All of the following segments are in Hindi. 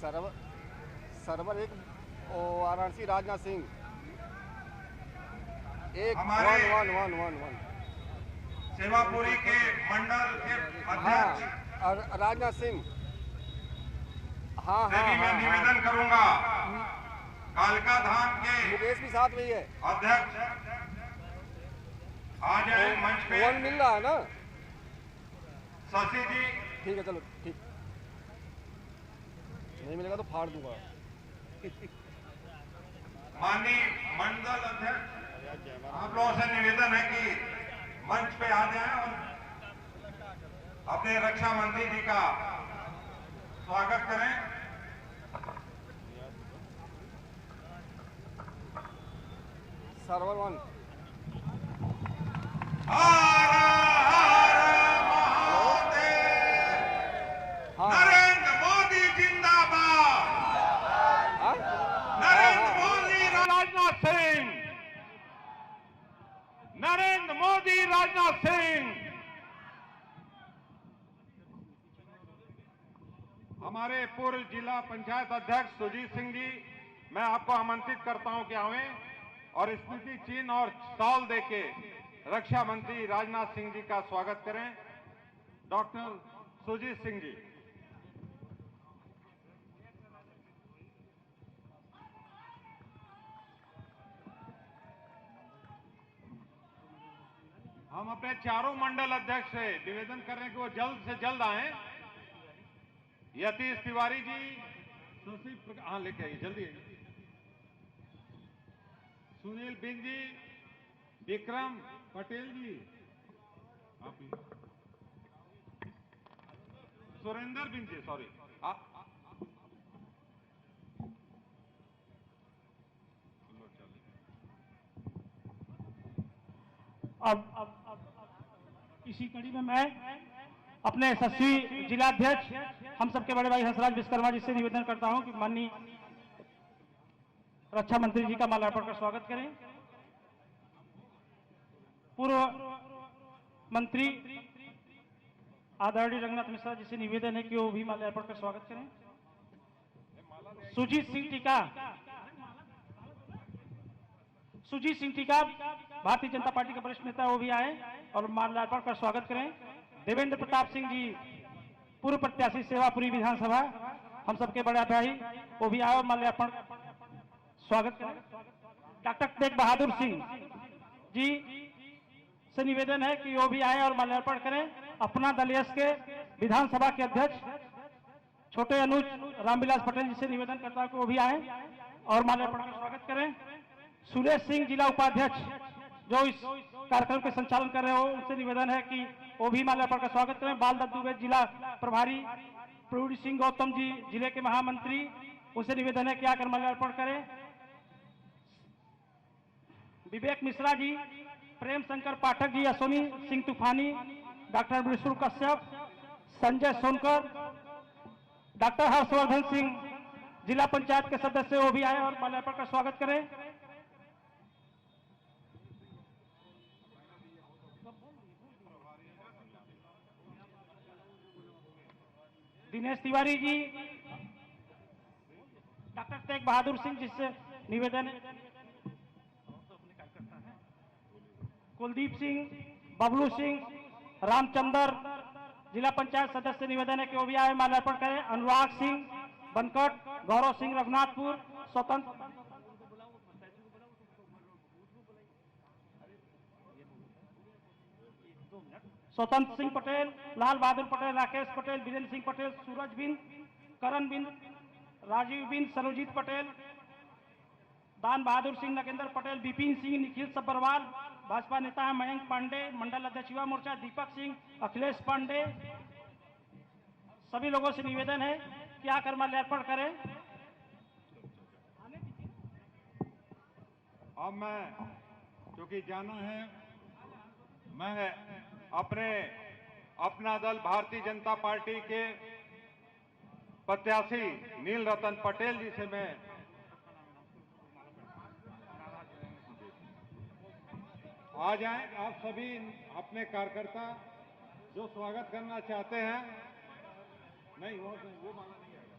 सर्वर सर्वर एक वाराणसी राजनाथ सिंह एक हमारे 1 सेवापुरी के मंडल के अध्यक्ष और राजनाथ सिंह। हाँ से भी मैं निवेदन करूंगा, कालका धाम के मुकेश भी साथ में ही है। अध्यक्ष आ जाए मंच पे। 1 मिल रहा है ना? शशि जी, ठीक है, चलो ठीक। नहीं मिलेगा तो फाड़ दूंगा। माननीय मंडल अध्यक्ष, आप लोगों से निवेदन है कि मंच पे आ जाएं और अपने रक्षा मंत्री जी का स्वागत करें। सर्वर 1 नरेंद्र मोदी जिंदाबाद। नरेंद्र मोदी राजनाथ सिंह, नरेंद्र मोदी राजनाथ सिंह। हमारे पूर्व जिला पंचायत अध्यक्ष सुजीत सिंह जी, मैं आपको आमंत्रित करता हूं कि आवें और स्मृति चिन्ह और शॉल देके रक्षा मंत्री राजनाथ सिंह जी का स्वागत करें। डॉक्टर सुजीत सिंह जी। हम अपने चारों मंडल अध्यक्ष से निवेदन कर रहे हैं कि वो जल्द से जल्द आए। यतीश तिवारी जी, शशि, हाँ लेके आइए, जल्दी आइए। सुनील बिंद जी, विक्रम पटेल जी, आप सुरेंद्र बिंद जी, सॉरी, अब इसी कड़ी में मैं अपने यशस्वी जिलाध्यक्ष हम सबके बड़े भाई हंसराज विश्वकर्मा जी से निवेदन करता हूं कि माननीय रक्षा मंत्री जी का माल्यार्पण कर स्वागत करें। पूर्व मंत्री आदरणीय रंगनाथ मिश्रा जी से निवेदन है कि वो भी माल्यार्पण कर स्वागत करें। सुजीत सिंह टीका भारतीय जनता पार्टी के वरिष्ठ नेता, वो भी आए और माल्यार्पण कर स्वागत करें। देवेंद्र प्रताप सिंह जी, पूर्व प्रत्याशी सेवापुरी विधानसभा, हम सबके बड़े भाई, वो भी आए और माल्यार्पण स्वागत करें। डॉक्टर तेग बहादुर सिंह जी से निवेदन है कि वो भी आए और माल्यार्पण करें। अपना दल यश के विधानसभा के अध्यक्ष छोटे अनुज रामविलास पटेल जी से निवेदन करता हूं कि वो भी आए और माल्यार्पण कर स्वागत करें। सुरेश सिंह जिला उपाध्यक्ष जो इस कार्यक्रम के संचालन कर रहे हो, उनसे निवेदन है कि वो भी माल्यार्पण का स्वागत करें। बाल दत्त दुबे जिला प्रभारी, प्रवीण सिंह गौतम जी जिले के महामंत्री, उनसे निवेदन है कि आकर माल्यार्पण करें। विवेक मिश्रा जी, प्रेम शंकर पाठक जी, अश्विनी सिंह तूफानी, डॉक्टर विष्णु कश्यप, संजय सोनकर, डॉक्टर हर्षवर्धन सिंह जिला पंचायत के सदस्य, वो भी आए और माल्यार्पण का स्वागत करें। दिनेश तिवारी जी, डॉक्टर तेग बहादुर सिंह जी से निवेदन है। कुलदीप सिंह, बबलू सिंह, रामचंद्र जिला पंचायत सदस्य, निवेदन है कि वो भी आए माल्यार्पण करें। अनुराग सिंह बनकट, गौरव सिंह रघुनाथपुर, स्वतंत्र सिंह पटेल, लाल बहादुर पटेल, राकेश पटेल, वीरेंद्र सिंह पटेल, सूरज बिंद, करण बिंद, राजीव बिंद, सरोजीत पटेल, दान बहादुर सिंह, नगेंद्र पटेल, विपिन सिंह, निखिल सब्बरवाल, भाजपा नेता है मयंक पांडे, मंडल अध्यक्ष युवा मोर्चा दीपक सिंह, अखिलेश पांडे, सभी लोगों से निवेदन है कि आकर माल्यार्पण करें। अब मैं क्योंकि जाना है, मैं अपना दल भारतीय जनता पार्टी के प्रत्याशी नील रतन पटेल जी से मैं आ जाएं। आप सभी अपने कार्यकर्ता जो स्वागत करना चाहते हैं, नहीं वो माला नहीं आएगा।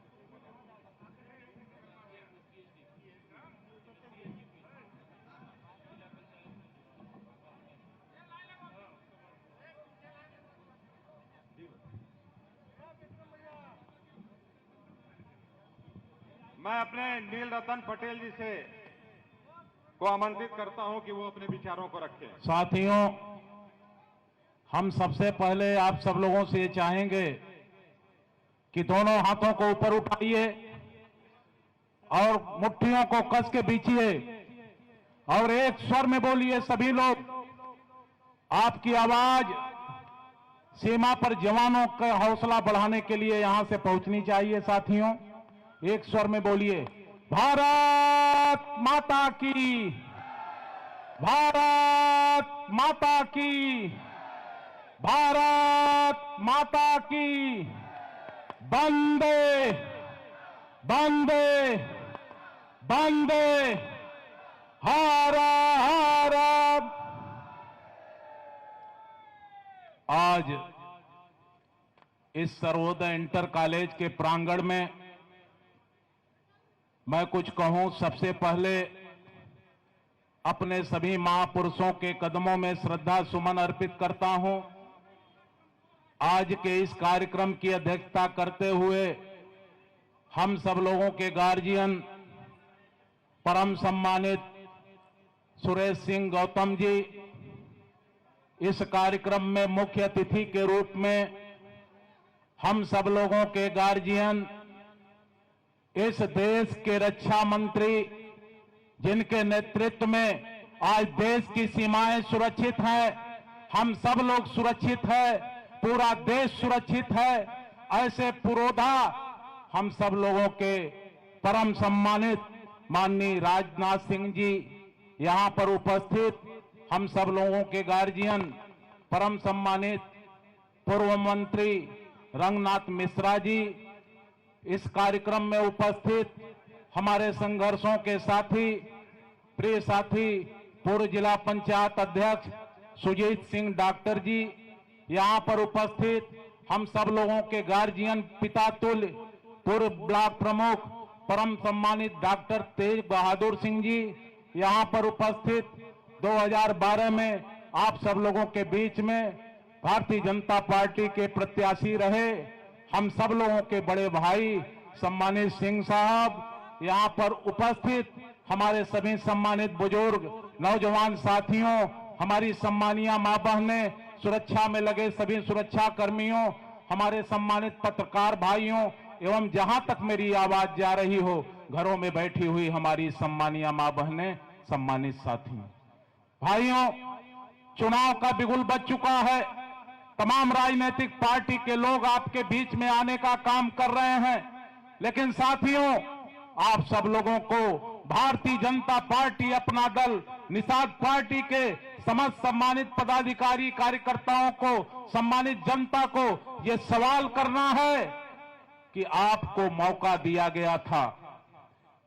मैं अपने नील रतन पटेल जी से को आमंत्रित करता हूं कि वो अपने विचारों को रखें। साथियों, हम सबसे पहले आप सब लोगों से ये चाहेंगे कि दोनों हाथों को ऊपर उठाइए और मुट्ठियों को कस के बीचिए और एक स्वर में बोलिए सभी लोग। आपकी आवाज सीमा पर जवानों का हौसला बढ़ाने के लिए यहां से पहुंचनी चाहिए। साथियों, एक स्वर में बोलिए, भारत माता की, भारत माता की, भारत माता की, वंदे वंदे वंदे, हर हर। आज इस सर्वोदय इंटर कॉलेज के प्रांगण में मैं कुछ कहूं। सबसे पहले अपने सभी महापुरुषों के कदमों में श्रद्धा सुमन अर्पित करता हूं। आज के इस कार्यक्रम की अध्यक्षता करते हुए हम सब लोगों के गार्जियन परम सम्मानित सुरेश सिंह गौतम जी इस कार्यक्रम में मुख्य अतिथि के रूप में, हम सब लोगों के गार्जियन, इस देश के रक्षा मंत्री जिनके नेतृत्व में आज देश की सीमाएं सुरक्षित हैं, हम सब लोग सुरक्षित हैं, पूरा देश सुरक्षित है, ऐसे पुरोधा हम सब लोगों के परम सम्मानित माननीय राजनाथ सिंह जी यहां पर उपस्थित, हम सब लोगों के गार्जियन परम सम्मानित पूर्व मंत्री रंगनाथ मिश्रा जी, इस कार्यक्रम में उपस्थित हमारे संघर्षों के साथी, प्रिय साथी पूर्व जिला पंचायत अध्यक्ष सुजीत सिंह डॉक्टर जी, यहां पर उपस्थित हम सब लोगों के गार्जियन पिता तुल्य पूर्व ब्लॉक प्रमुख परम सम्मानित डॉक्टर तेज बहादुर सिंह जी, यहां पर उपस्थित 2012 में आप सब लोगों के बीच में भारतीय जनता पार्टी के प्रत्याशी रहे हम सब लोगों के बड़े भाई सम्मानित सिंह साहब, यहां पर उपस्थित हमारे सभी सम्मानित बुजुर्ग नौजवान साथियों, हमारी सम्मानिया मां बहनें, सुरक्षा में लगे सभी सुरक्षा कर्मियों, हमारे सम्मानित पत्रकार भाइयों एवं जहां तक मेरी आवाज जा रही हो घरों में बैठी हुई हमारी सम्मानिया मां बहनें, सम्मानित साथियों, भाइयों, चुनाव का बिगुल बज चुका है। तमाम राजनीतिक पार्टी के लोग आपके बीच में आने का काम कर रहे हैं, लेकिन साथियों, आप सब लोगों को भारतीय जनता पार्टी, अपना दल, निषाद पार्टी के समस्त सम्मानित पदाधिकारी, कार्यकर्ताओं को, सम्मानित जनता को ये सवाल करना है कि आपको मौका दिया गया था,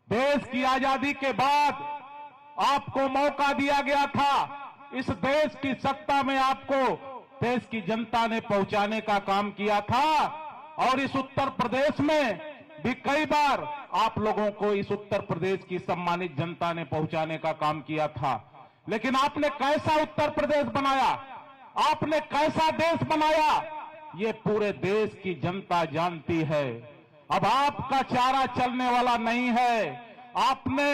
देश की आजादी के बाद आपको मौका दिया गया था, इस देश की सत्ता में आपको देश की जनता ने पहुंचाने का काम किया था और इस उत्तर प्रदेश में भी कई बार आप लोगों को इस उत्तर प्रदेश की सम्मानित जनता ने पहुंचाने का काम किया था, लेकिन आपने कैसा उत्तर प्रदेश बनाया, आपने कैसा देश बनाया, ये पूरे देश की जनता जानती है। अब आपका चारा चलने वाला नहीं है, आपने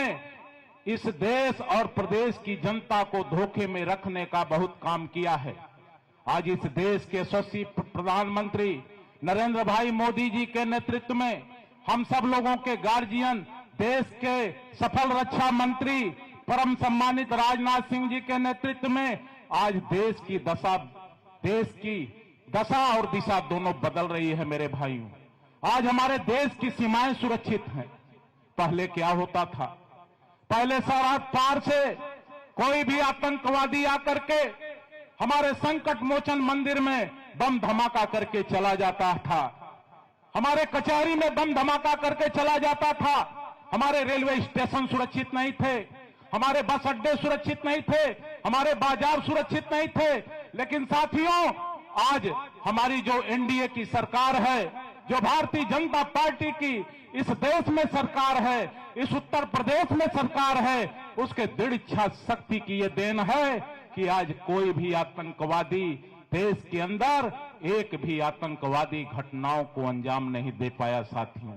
इस देश और प्रदेश की जनता को धोखे में रखने का बहुत काम किया है। आज इस देश के यशस्वी प्रधानमंत्री नरेंद्र भाई मोदी जी के नेतृत्व में हम सब लोगों के गार्जियन, देश के सफल रक्षा मंत्री परम सम्मानित राजनाथ सिंह जी के नेतृत्व में आज देश की दशा और दिशा दोनों बदल रही है। मेरे भाइयों, आज हमारे देश की सीमाएं सुरक्षित हैं। पहले क्या होता था, पहले सरहद पार से कोई भी आतंकवादी आकर के हमारे संकट मोचन मंदिर में बम धमाका करके चला जाता था, हमारे कचहरी में बम धमाका करके चला जाता था, हमारे रेलवे स्टेशन सुरक्षित नहीं थे, हमारे बस अड्डे सुरक्षित नहीं थे, हमारे बाजार सुरक्षित नहीं थे। लेकिन साथियों, आज हमारी जो एनडीए की सरकार है, जो भारतीय जनता पार्टी की इस देश में सरकार है, इस उत्तर प्रदेश में सरकार है, उसके दृढ़ इच्छा शक्ति की ये देन है कि आज कोई भी आतंकवादी देश के अंदर एक भी आतंकवादी घटनाओं को अंजाम नहीं दे पाया। साथियों,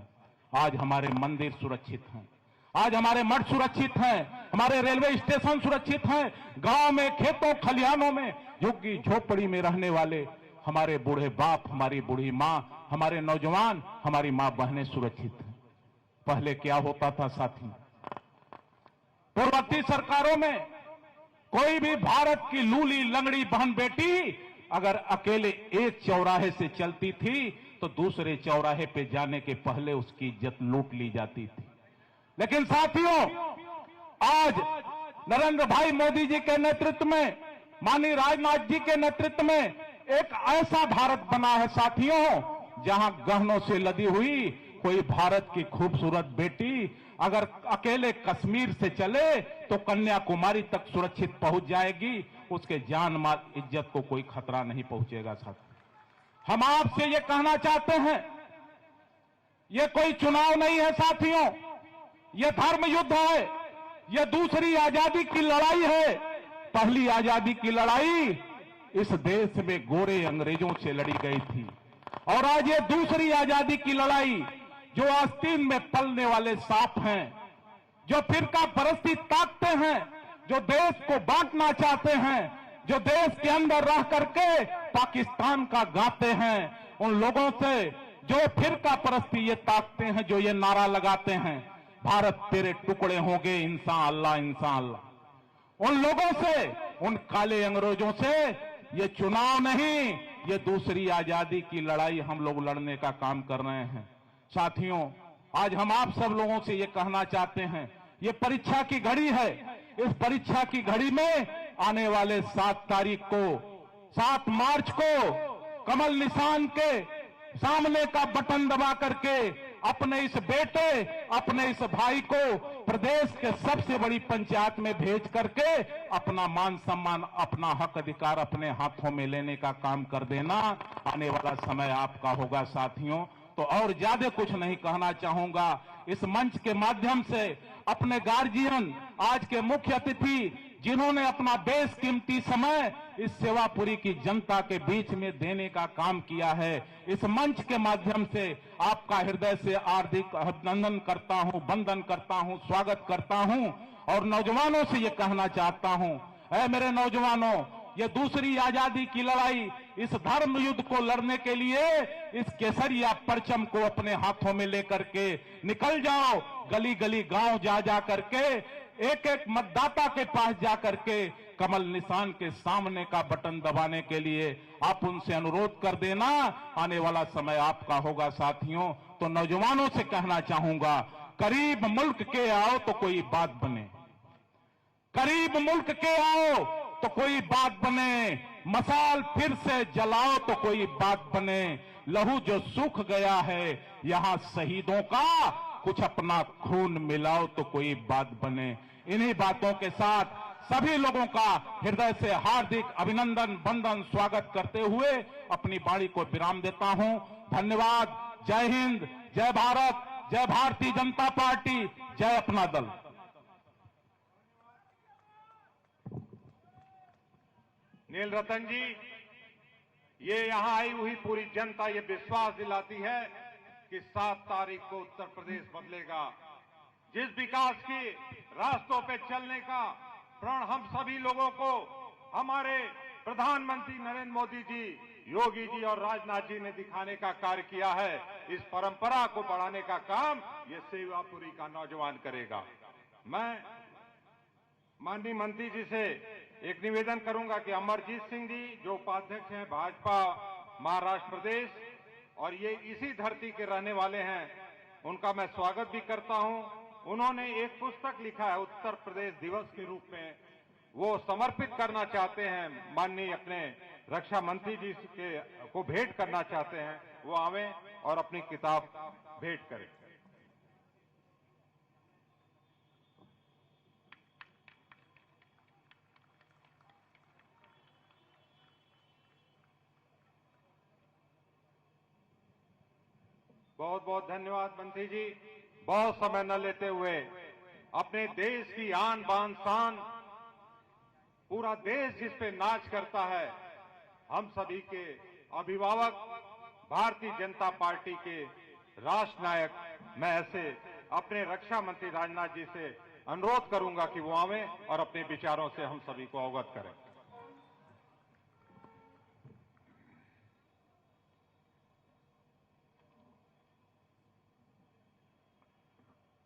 आज हमारे मंदिर सुरक्षित हैं, आज हमारे मठ सुरक्षित हैं, हमारे रेलवे स्टेशन सुरक्षित हैं, गांव में, खेतों, खलिहानों में, झुग्गी झोपड़ी में रहने वाले हमारे बूढ़े बाप, हमारी बूढ़ी माँ, हमारे नौजवान, हमारी माँ बहनें सुरक्षित हैं। पहले क्या होता था साथी, पूर्ववर्ती सरकारों में कोई भी भारत की लूली लंगड़ी बहन बेटी अगर अकेले एक चौराहे से चलती थी तो दूसरे चौराहे पे जाने के पहले उसकी इज्जत लूट ली जाती थी। लेकिन साथियों, आज नरेंद्र भाई मोदी जी के नेतृत्व में, माननीय राजनाथ जी के नेतृत्व में एक ऐसा भारत बना है साथियों, जहां गहनों से लदी हुई कोई भारत की खूबसूरत बेटी अगर अकेले कश्मीर से चले तो कन्याकुमारी तक सुरक्षित पहुंच जाएगी, उसके जान माल इज्जत को कोई खतरा नहीं पहुंचेगा। साथ हम आपसे ये कहना चाहते हैं, ये कोई चुनाव नहीं है साथियों, ये धर्म युद्ध है, ये दूसरी आजादी की लड़ाई है। पहली आजादी की लड़ाई इस देश में गोरे अंग्रेजों से लड़ी गई थी, और आज ये दूसरी आजादी की लड़ाई जो आस्तीन में पलने वाले सांप हैं, जो फिरका परस्ती ताकते हैं, जो देश को बांटना चाहते हैं, जो देश के अंदर रह करके पाकिस्तान का गाते हैं, उन लोगों से जो फिरका परस्ती ये ताकते हैं, जो ये नारा लगाते हैं, भारत तेरे टुकड़े होंगे इंसान अल्लाह इंसान अल्लाह, उन लोगों से, उन काले अंग्रेजों से ये चुनाव नहीं, ये दूसरी आजादी की लड़ाई हम लोग लड़ने का काम कर रहे हैं। साथियों, आज हम आप सब लोगों से ये कहना चाहते हैं, ये परीक्षा की घड़ी है, इस परीक्षा की घड़ी में आने वाले 7 तारीख को, 7 मार्च को कमल निशान के सामने का बटन दबा करके अपने इस बेटे, अपने इस भाई को प्रदेश के सबसे बड़ी पंचायत में भेज करके अपना मान सम्मान, अपना हक अधिकार अपने हाथों में लेने का काम कर देना। आने वाला समय आपका होगा साथियों। तो और ज्यादा कुछ नहीं कहना चाहूंगा। इस मंच के माध्यम से अपने गार्जियन, आज के मुख्य अतिथि जिन्होंने अपना बेशकीमती समय इस सेवापुरी की जनता के बीच में देने का काम किया है, इस मंच के माध्यम से आपका हृदय से हार्दिक अभिनंदन करता हूं, वंदन करता हूं, स्वागत करता हूं। और नौजवानों से ये कहना चाहता हूं, ऐ मेरे नौजवानों, ये दूसरी आजादी की लड़ाई, इस धर्म युद्ध को लड़ने के लिए इस केसरिया परचम को अपने हाथों में लेकर के निकल जाओ, गली गली गांव जा जा करके, एक एक मतदाता के पास जा करके कमल निशान के सामने का बटन दबाने के लिए आप उनसे अनुरोध कर देना। आने वाला समय आपका होगा साथियों। तो नौजवानों से कहना चाहूंगा, करीब मुल्क के आओ तो कोई बात बने, करीब मुल्क के आओ तो कोई बात बने, मसाल फिर से जलाओ तो कोई बात बने, लहू जो सूख गया है यहां शहीदों का, कुछ अपना खून मिलाओ तो कोई बात बने। इन्हीं बातों के साथ सभी लोगों का हृदय से हार्दिक अभिनंदन, वंदन, स्वागत करते हुए अपनी वाणी को विराम देता हूं। धन्यवाद। जय हिंद, जय भारत, जय भारतीय जनता पार्टी, जय अपना दल। नील रतन जी, ये यहां आई हुई पूरी जनता ये विश्वास दिलाती है कि 7 तारीख को उत्तर प्रदेश बदलेगा। जिस विकास के रास्तों पे चलने का प्रण हम सभी लोगों को हमारे प्रधानमंत्री नरेंद्र मोदी जी, योगी जी और राजनाथ जी ने दिखाने का कार्य किया है, इस परंपरा को बढ़ाने का काम ये सेवापुरी का नौजवान करेगा। मैं माननीय मंत्री जी से एक निवेदन करूंगा कि अमरजीत सिंह जी जो उपाध्यक्ष हैं भाजपा महाराष्ट्र प्रदेश और ये इसी धरती के रहने वाले हैं, उनका मैं स्वागत भी करता हूं। उन्होंने एक पुस्तक लिखा है उत्तर प्रदेश दिवस के रूप में, वो समर्पित करना चाहते हैं, माननीय अपने रक्षा मंत्री जी को भेंट करना चाहते हैं। वो आवें और अपनी किताब भेंट करें। बहुत बहुत धन्यवाद मंत्री जी। बहुत समय न लेते हुए अपने देश की आन बान शान, पूरा देश जिस पे नाच करता है, हम सभी के अभिभावक भारतीय जनता पार्टी के राष्ट्र नायक, मैं ऐसे अपने रक्षा मंत्री राजनाथ जी से अनुरोध करूंगा कि वो आवें और अपने विचारों से हम सभी को अवगत करें।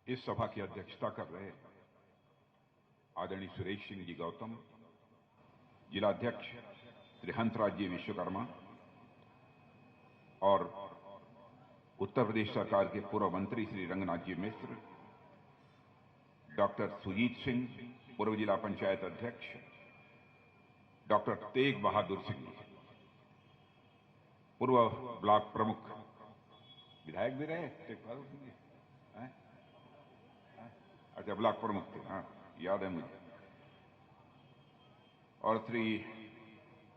इस सभा की अध्यक्षता कर रहे आदरणीय सुरेश सिंह जी गौतम, जिलाध्यक्ष श्री हंसराज जी विश्वकर्मा और उत्तर प्रदेश सरकार के पूर्व मंत्री श्री रंगनाथ जी मिश्र, डॉक्टर सुजीत सिंह, पूर्व जिला पंचायत अध्यक्ष, डॉक्टर तेग बहादुर सिंह जी, पूर्व ब्लॉक प्रमुख, विधायक भी रहे तेग बहादुर सिंह जी, अच्छा ब्लॉक प्रमुख थे, हाँ याद है मुझे, और श्री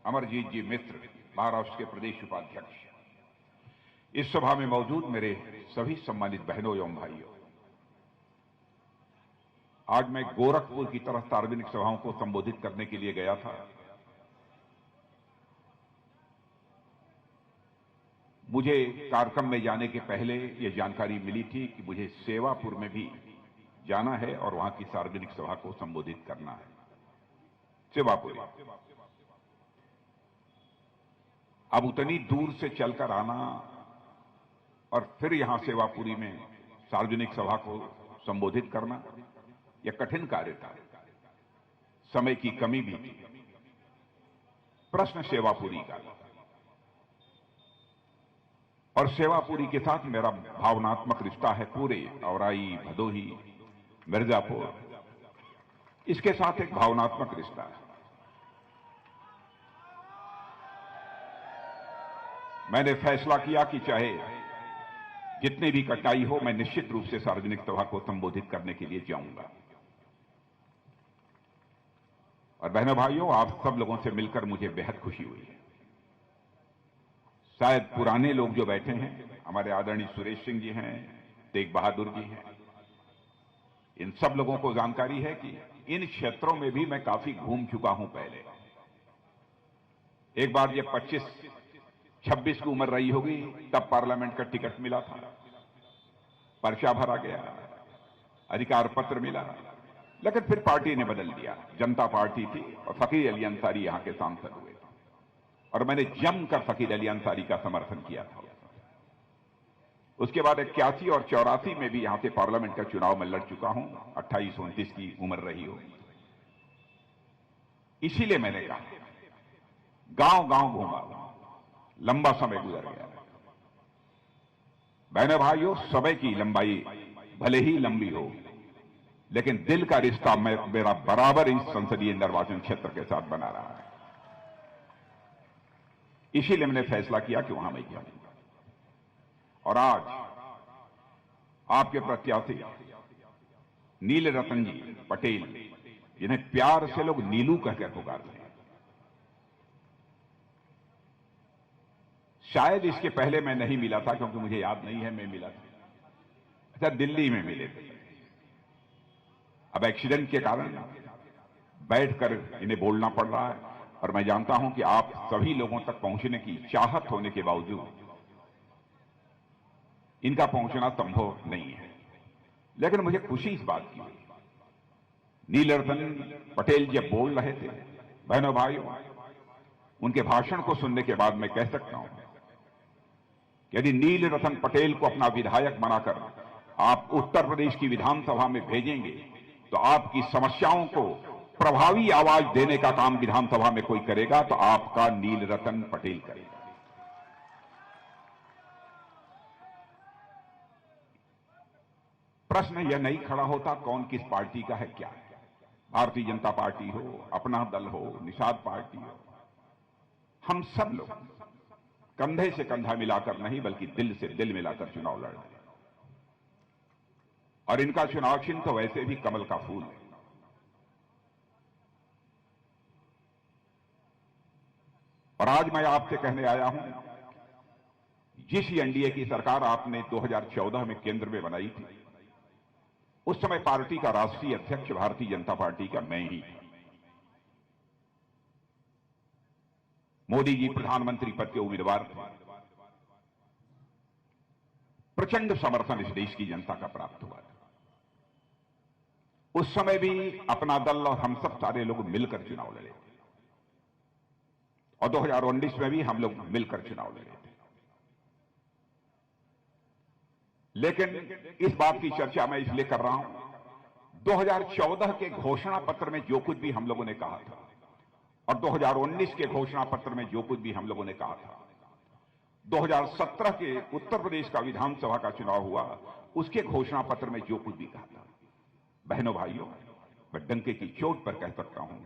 अमरजीत जी मित्र, महाराष्ट्र के प्रदेश उपाध्यक्ष। इस सभा में मौजूद मेरे सभी सम्मानित बहनों एवं भाइयों, आज मैं गोरखपुर की तरफ सार्वजनिक सभाओं को संबोधित करने के लिए गया था। मुझे कार्यक्रम में जाने के पहले यह जानकारी मिली थी कि मुझे सेवापुर में भी जाना है और वहां की सार्वजनिक सभा को संबोधित करना है। सेवापुरी अब उतनी दूर से चलकर आना और फिर यहां सेवापुरी में सार्वजनिक सभा को संबोधित करना यह कठिन कार्य था, समय की कमी भी थी। प्रश्न सेवापुरी का और सेवापुरी के साथ मेरा भावनात्मक रिश्ता है। पूरे औराई, भदोही, मिर्जापुर, इसके साथ एक भावनात्मक रिश्ता है। मैंने फैसला किया कि चाहे जितनी भी कठिनाई हो, मैं निश्चित रूप से सार्वजनिक सभा को संबोधित करने के लिए जाऊंगा। और बहनों भाइयों, आप सब लोगों से मिलकर मुझे बेहद खुशी हुई है। शायद पुराने लोग जो बैठे हैं, हमारे आदरणीय सुरेश सिंह जी हैं, तेग बहादुर जी हैं, इन सब लोगों को जानकारी है कि इन क्षेत्रों में भी मैं काफी घूम चुका हूं। पहले एक बार जब 25-26 की उम्र रही होगी, तब पार्लियामेंट का टिकट मिला था, पर्चा भरा गया, अधिकार पत्र मिला, लेकिन फिर पार्टी ने बदल दिया। जनता पार्टी थी और फकीर अली अंसारी यहां के सांसद हुए और मैंने जमकर फकीर अली अंसारी का समर्थन किया था। उसके बाद 81 और 84 में भी यहां से पार्लियामेंट का चुनाव में लड़ चुका हूं। 28-29 की उम्र रही हो, इसीलिए मैंने कहा गांव गांव घूमा, लंबा समय गुजर गया। बहनों भाइयों, समय की लंबाई भले ही लंबी हो, लेकिन दिल का रिश्ता मेरा बराबर इस संसदीय निर्वाचन क्षेत्र के साथ बना रहा है। इसीलिए मैंने फैसला किया कि वहां मैं जाऊंगा। और आज आपके प्रत्याशी नीलरतन जी पटेल, जिन्हें प्यार से लोग नीलू कहकर पुकारते हैं, शायद इसके पहले मैं नहीं मिला था, क्योंकि मुझे याद नहीं है मैं मिला था। अच्छा, दिल्ली में मिले थे। अब एक्सीडेंट के कारण बैठकर इन्हें बोलना पड़ रहा है और मैं जानता हूं कि आप सभी लोगों तक पहुंचने की चाहत होने के बावजूद इनका पहुंचना संभव नहीं है। लेकिन मुझे खुशी इस बात की, नीलरतन पटेल जब बोल रहे थे, बहनों भाइयों, उनके भाषण को सुनने के बाद मैं कह सकता हूं कि यदि नीलरतन पटेल को अपना विधायक बनाकर आप उत्तर प्रदेश की विधानसभा में भेजेंगे तो आपकी समस्याओं को प्रभावी आवाज देने का काम विधानसभा में कोई करेगा तो आपका नीलरतन पटेल करेगा। प्रश्न यह नहीं खड़ा होता कौन किस पार्टी का है, क्या है। भारतीय जनता पार्टी हो, अपना दल हो, निषाद पार्टी हो, हम सब लोग कंधे से कंधा मिलाकर नहीं बल्कि दिल से दिल मिलाकर चुनाव लड़ रहे हैं। और इनका चुनाव चिन्ह तो वैसे भी कमल का फूल है। और आज मैं आपसे कहने आया हूं, जिस एनडीए की सरकार आपने 2014 में केंद्र में बनाई थी, उस समय पार्टी का राष्ट्रीय अध्यक्ष भारतीय जनता पार्टी का मैं ही था। मोदी जी प्रधानमंत्री पद के उम्मीदवार थे। प्रचंड समर्थन इस देश की जनता का प्राप्त हुआ था। उस समय भी अपना दल और हम सब सारे लोग मिलकर चुनाव लड़े थे, और 2019 में भी हम लोग मिलकर चुनाव लड़े थे। लेकिन इस बात की चर्चा मैं इसलिए कर रहा हूं, 2014 के घोषणा पत्र में जो कुछ भी हम लोगों ने कहा था और 2019 के घोषणा पत्र में जो कुछ भी हम लोगों ने कहा था, 2017 के उत्तर प्रदेश का विधानसभा का चुनाव हुआ, उसके घोषणा पत्र में जो कुछ भी कहा था, बहनों भाइयों, मैं डंके की चोट पर कह सकता हूं,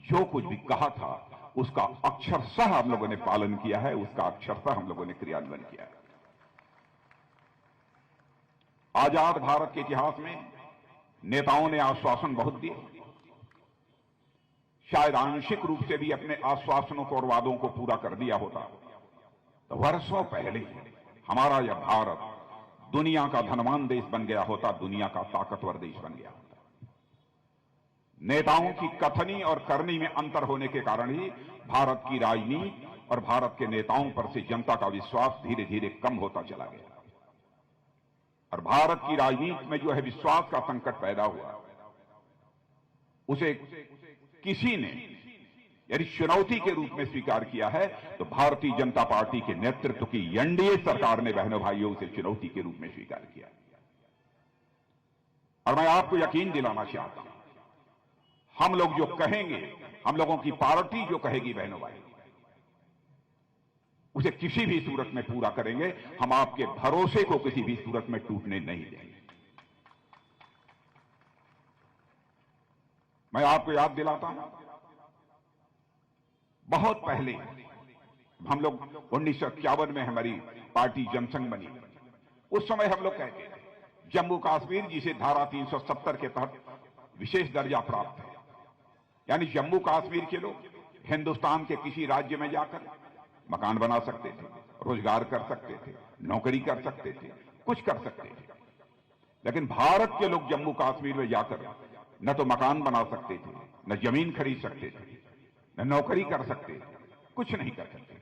जो कुछ भी कहा था उसका अक्षरशः हम लोगों ने पालन किया है, उसका अक्षरशः हम लोगों ने क्रियान्वयन किया है। आजाद भारत के इतिहास में नेताओं ने आश्वासन बहुत दिए, शायद आंशिक रूप से भी अपने आश्वासनों को और वादों को पूरा कर दिया होता तो वर्षों पहले हमारा यह भारत दुनिया का धनवान देश बन गया होता, दुनिया का ताकतवर देश बन गया होता। नेताओं की कथनी और करनी में अंतर होने के कारण ही भारत की राजनीति और भारत के नेताओं पर से जनता का विश्वास धीरे धीरे कम होता चला गया, और भारत की राजनीति में जो है विश्वास का संकट पैदा हुआ, उसे किसी ने यदि चुनौती के रूप में स्वीकार किया है तो भारतीय जनता पार्टी के नेतृत्व की एनडीए सरकार ने बहनों भाइयों उसे चुनौती के रूप में स्वीकार किया। और मैं आपको यकीन दिलाना चाहता हूं, हम लोग जो कहेंगे, हम लोगों की पार्टी जो कहेगी बहनों भाई, उसे किसी भी सूरत में पूरा करेंगे। हम आपके भरोसे को किसी भी सूरत में टूटने नहीं देंगे। मैं आपको याद दिलाता हूं, बहुत पहले हम लोग 1951 में हमारी पार्टी जनसंघ बनी, उस समय हम लोग कहते थे जम्मू कश्मीर जिसे धारा 370 के तहत विशेष दर्जा प्राप्त है, यानी जम्मू कश्मीर के लोग हिंदुस्तान के किसी राज्य में जाकर मकान बना सकते थे, रोजगार कर सकते थे, नौकरी कर सकते थे, कुछ कर सकते थे। लेकिन भारत के लोग जम्मू कश्मीर में जाकर न तो मकान बना सकते थे, न जमीन खरीद सकते थे, न नौकरी कर सकते थे, कुछ नहीं कर सकते।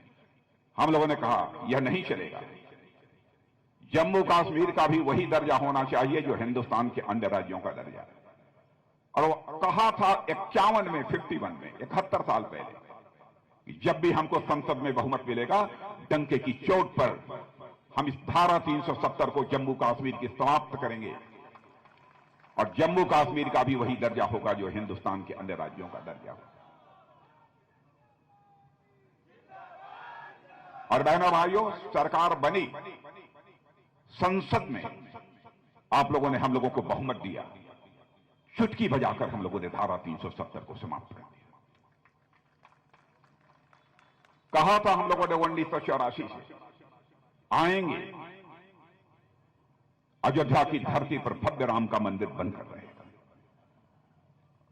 हम लोगों ने कहा यह नहीं चलेगा, जम्मू कश्मीर का भी वही दर्जा होना चाहिए जो हिंदुस्तान के अन्य राज्यों का दर्जा है। और वो कहा था 51 में, 51 में, 71 साल पहले, कि जब भी हमको संसद में बहुमत मिलेगा, डंके की चोट पर हम इस धारा 370 को जम्मू कश्मीर की समाप्त करेंगे और जम्मू कश्मीर का भी वही दर्जा होगा जो हिंदुस्तान के अन्य राज्यों का दर्जा होगा। और बहनों भाइयों, सरकार बनी, संसद में आप लोगों ने हम लोगों को बहुमत दिया, चुटकी बजाकर हम लोगों ने धारा 370 को समाप्त कर दिया। कहा था हम लोगों ने 1984 से आएंगे, अयोध्या की धरती पर भव्य राम का मंदिर बनकर रहेगा।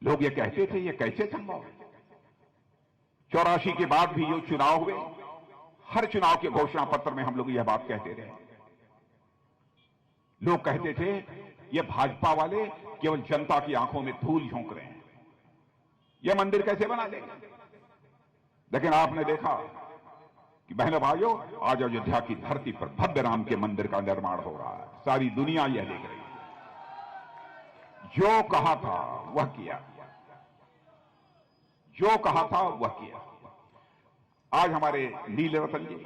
लोग ये कहते थे ये कैसे संभव है। 84 के बाद भी जो चुनाव हुए, हर चुनाव के घोषणा पत्र में हम लोग यह बात कहते रहे। लोग कहते थे ये भाजपा वाले केवल जनता की आंखों में धूल झोंक रहे हैं, यह मंदिर कैसे बना देंगे। लेकिन आपने देखा कि बहनों भाइयों, आज अयोध्या की धरती पर भव्य राम के मंदिर का निर्माण हो रहा है, सारी दुनिया यह देख रही है। जो कहा था वह किया, जो कहा था वह किया। आज हमारे नीलरतन जी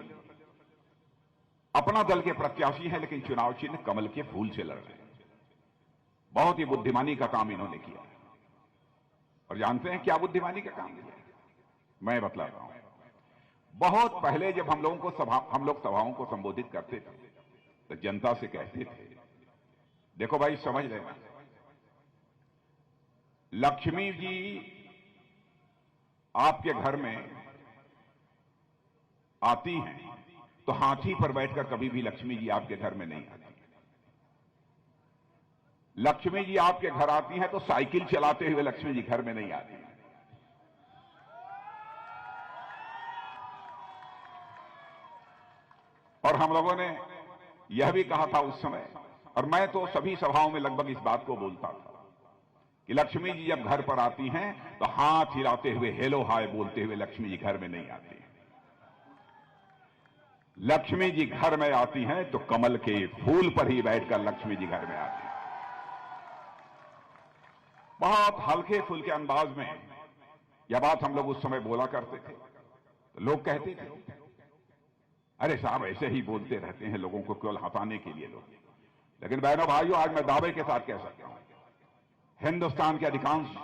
अपना दल के प्रत्याशी हैं, लेकिन चुनाव चिन्ह कमल के फूल से लड़ रहे हैं। बहुत ही बुद्धिमानी का काम इन्होंने किया। और जानते हैं क्या बुद्धिमानी का काम किया? मैं बतला रहा हूं। बहुत पहले जब हम लोग सभाओं को संबोधित करते थे तो जनता से कहते थे, देखो भाई समझ लेना, लक्ष्मी जी आपके घर में आती हैं तो हाथी पर बैठकर कभी भी लक्ष्मी जी आपके घर में नहीं आती। लक्ष्मी जी आपके घर आती हैं तो साइकिल चलाते हुए लक्ष्मी जी घर में नहीं आती। और हम लोगों ने यह भी कहा था उस समय, और मैं तो सभी सभाओं में लगभग इस बात को बोलता था कि लक्ष्मी जी जब घर पर आती हैं तो हाथ हिलाते हुए, हेलो हाय बोलते हुए लक्ष्मी जी घर में नहीं आती। लक्ष्मी जी घर में आती हैं तो कमल के फूल पर ही बैठकर लक्ष्मी जी घर में आती हैं। बहुत हल्के फुल्के अंदाज में यह बात हम लोग उस समय बोला करते थे, तो लोग कहते थे अरे साहब ऐसे ही बोलते रहते हैं, लोगों को केवल हंसाने के लिए लोग। लेकिन बहनों भाइयों, आज मैं दावे के साथ कह सकता हूं, हिंदुस्तान के अधिकांश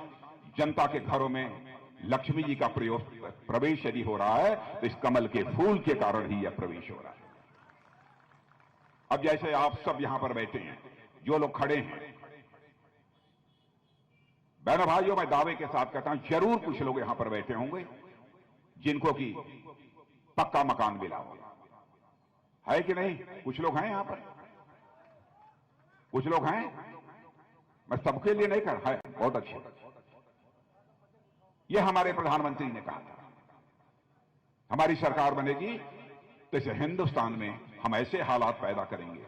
जनता के घरों में लक्ष्मी जी का प्रवेश यदि हो रहा है तो इस कमल के फूल के कारण ही यह प्रवेश हो रहा है। अब जैसे आप सब यहां पर बैठे हैं, जो लोग खड़े हैं, बहनों भाइयों, मैं दावे के साथ कहता हूं जरूर कुछ लोग यहां पर बैठे होंगे जिनको कि पक्का मकान मिला होगा, है कि नहीं? कुछ लोग हैं यहां पर, कुछ लोग हैं, मैं सबके लिए नहीं कर, है, बहुत अच्छे। यह हमारे प्रधानमंत्री ने कहा था हमारी सरकार बनेगी तो इस हिंदुस्तान में हम ऐसे हालात पैदा करेंगे,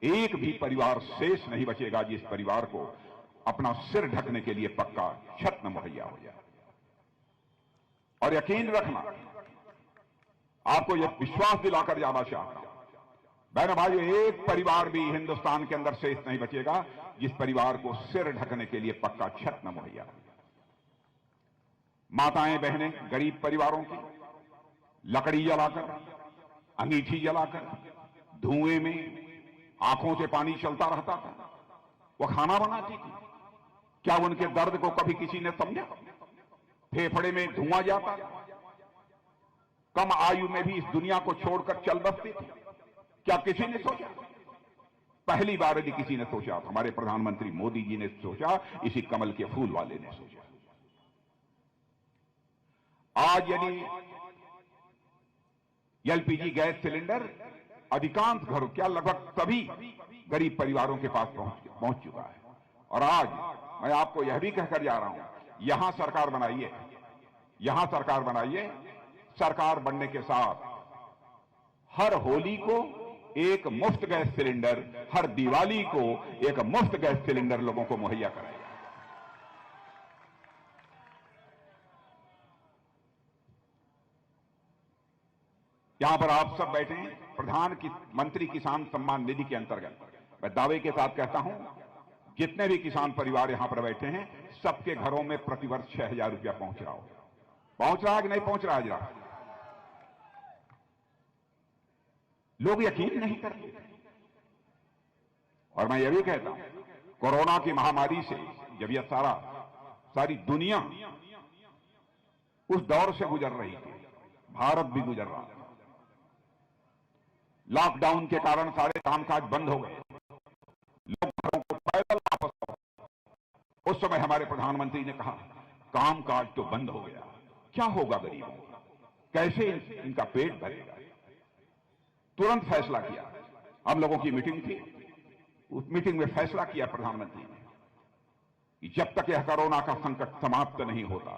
एक भी परिवार शेष नहीं बचेगा जिस परिवार को अपना सिर ढकने के लिए पक्का छत न मुहैया हो जाए। और यकीन रखना, आपको यह विश्वास दिलाकर जाना चाहता हूं, बहनों भाइयों, एक परिवार भी हिंदुस्तान के अंदर शेष नहीं बचेगा जिस परिवार को सिर ढकने के लिए पक्का छत न मुहैया हो। माताएं बहनें गरीब परिवारों की लकड़ी जलाकर, अंगीठी जलाकर, धुएं में आंखों से पानी चलता रहता था, वो खाना बनाती थी। क्या उनके दर्द को कभी किसी ने समझा? फेफड़े में धुआं जाता था, कम आयु में भी इस दुनिया को छोड़कर चल बसती थी। क्या किसी ने सोचा? पहली बार यदि किसी ने सोचा, हमारे प्रधानमंत्री मोदी जी ने सोचा, इसी कमल के फूल वाले ने सोचा। आज यदि एलपीजी गैस सिलेंडर अधिकांश घरों, क्या लगभग सभी गरीब परिवारों के पास पहुंच चुका है। और आज मैं आपको यह भी कहकर जा रहा हूं, यहां सरकार बनाइए, यहां सरकार बनाइए। सरकार बनने के साथ हर होली को एक मुफ्त गैस सिलेंडर, हर दिवाली को एक मुफ्त गैस सिलेंडर लोगों को मुहैया कराएगा। यहां पर आप सब बैठे हैं प्रधानमंत्री किसान सम्मान निधि के अंतर्गत। मैं दावे के साथ कहता हूं, जितने भी किसान परिवार यहां पर बैठे हैं, सबके घरों में प्रतिवर्ष 6,000 रुपया पहुंच रहा हो। पहुंच रहा है कि नहीं पहुंच रहा है? जरा लोग यकीन नहीं करते। और मैं यह भी कहता हूं, कोरोना की महामारी से जब यह सारी दुनिया उस दौर से गुजर रही थी, भारत भी गुजर रहा था। लॉकडाउन के कारण सारे कामकाज बंद हो गए, लोग घरों को पैदल वापस आओ। उस समय हमारे प्रधानमंत्री ने कहा, कामकाज तो बंद हो गया, क्या होगा गरीबों का, कैसे इनका पेट भरेगा? तुरंत फैसला किया। हम लोगों की मीटिंग थी, उस मीटिंग में फैसला किया प्रधानमंत्री ने कि जब तक यह कोरोना का संकट समाप्त नहीं होता,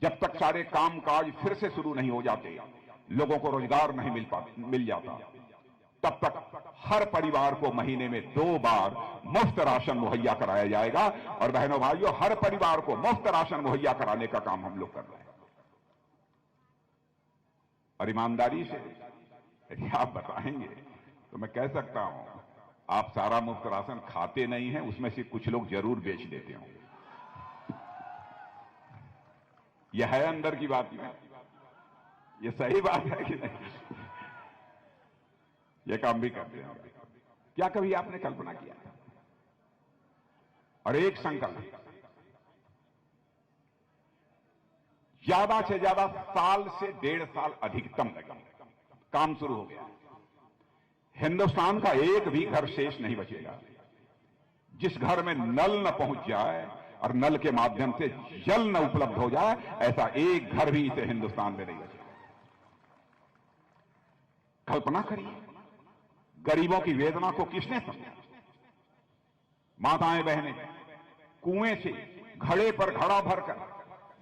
जब तक सारे कामकाज फिर से शुरू नहीं हो जाते, लोगों को रोजगार नहीं मिल जाता, तब तक हर परिवार को महीने में 2 बार मुफ्त राशन मुहैया कराया जाएगा। और बहनों भाइयों, हर परिवार को मुफ्त राशन मुहैया कराने का काम हम लोग कर रहे हैं। और ईमानदारी से यदि आप बताएंगे तो मैं कह सकता हूं, आप सारा मुफ्त राशन खाते नहीं हैं, उसमें से कुछ लोग जरूर बेच देते होंगे। यह है अंदर की बात में, ये सही बात है कि नहीं? ये काम भी करते हैं। क्या कभी आपने कल्पना किया? और एक संकल्प, ज्यादा से ज्यादा साल से 1.5 साल अधिकतम लगा, काम शुरू हो गया। हिंदुस्तान का एक भी घर शेष नहीं बचेगा जिस घर में नल न पहुंच जाए और नल के माध्यम से जल न उपलब्ध हो जाए, ऐसा एक घर भी इसे हिंदुस्तान में नहीं बचेगा। कल्पना करिए, गरीबों की वेदना को किसने समझा? माताएं बहनें कुएं से घड़े पर घड़ा भरकर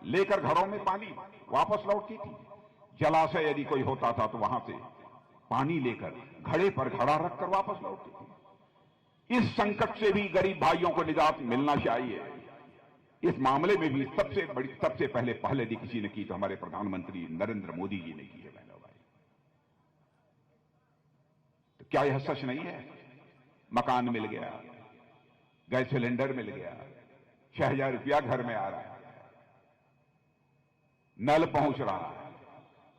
लेकर घरों में पानी वापस लौटती थी। जलाशय यदि कोई होता था तो वहां से पानी लेकर घड़े पर घड़ा रखकर वापस लौटती थी। इस संकट से भी गरीब भाइयों को निजात मिलना चाहिए। इस मामले में भी सबसे पहले यदि किसी ने की तो हमारे प्रधानमंत्री नरेंद्र मोदी जी ने की है। बहनों भाई, क्या यह सच नहीं है? मकान मिल गया, गैस सिलेंडर मिल गया, 6,000 रुपया घर में आ रहा है, नल पहुंच रहा है,